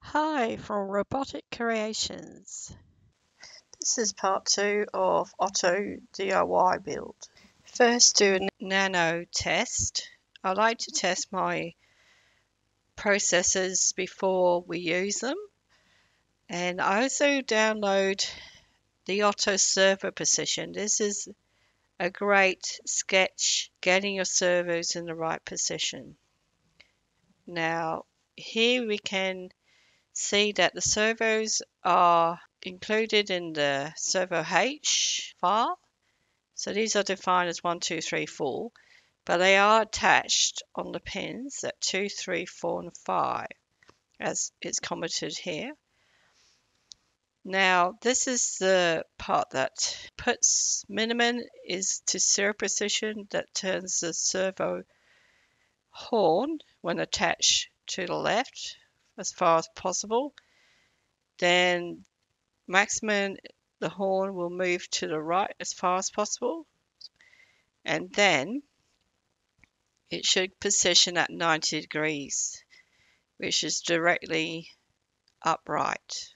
Hi from Robotic Creations. This is part 2 of Otto DIY build. First do a nano test. I like to test my processors before we use them. And I also download the Otto servo position. This is a great sketch getting your servos in the right position. Now here we can see that the servos are included in the Servo.h file. So these are defined as 1, 2, 3, 4, but they are attached on the pins at 2, 3, 4, and 5, as it's commented here. Now, this is the part that puts minimum is to 0 position, that turns the servo horn when attached to the left as far as possible. Then maximum, the horn will move to the right as far as possible. And then it should position at 90 degrees, which is directly upright.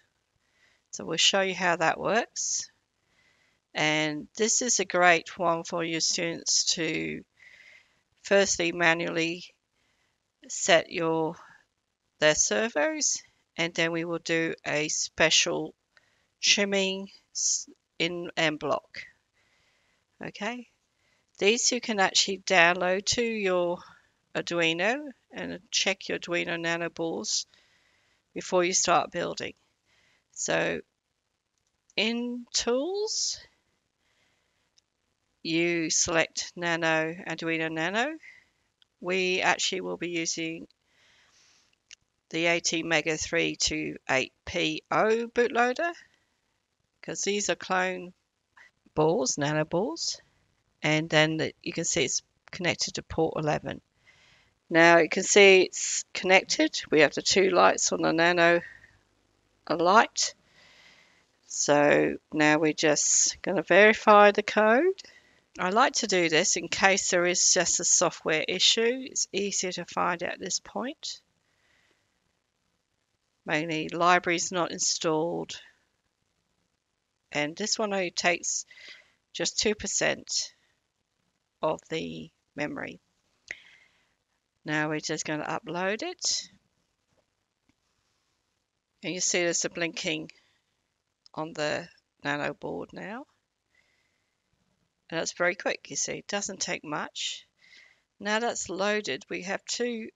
So we'll show you how that works. And this is a great one for your students to firstly manually set their servos, and then we will do a special trimming in M block. Okay, these you can actually download to your Arduino and check your Arduino Nano boards before you start building. So in Tools, you select Nano, Arduino Nano. We actually will be using the ATmega 3 to 8P OldBootLoader because these are clone boards, nano boards, and then you can see it's connected to port 11. Now you can see it's connected. We have the 2 lights on the Nano light. So now we're just going to verify the code. I like to do this in case there is just a software issue. It's easier to find at this point. Mainly libraries not installed. And this one only takes just 2% of the memory. Now we're just going to upload it. And you see there's a blinking on the Nano board now. And that's very quick, you see. It doesn't take much. Now that's loaded, we have 2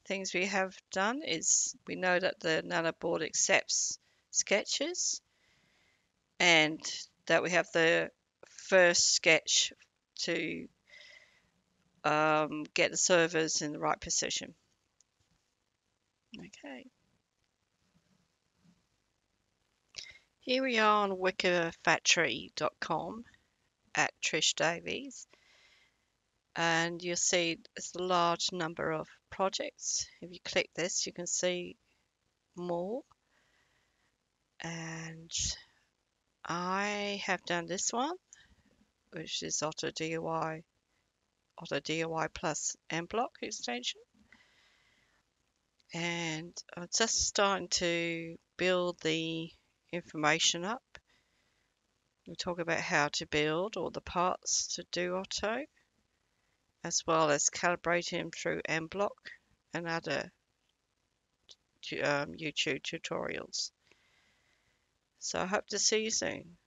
things we have done. Is we know that the Nano board accepts sketches, and that we have the first sketch to get the servos in the right position. Okay. Here we are on wikifactory.com at Trish Davies, and you'll see it's a large number of projects. If you click this, you can see more, and I have done this one, which is OttoDIY plus M-block extension, and I'm just starting to build the information up. We'll talk about how to build all the parts to do Otto, as well as calibrating them through M-block and other YouTube tutorials. So I hope to see you soon.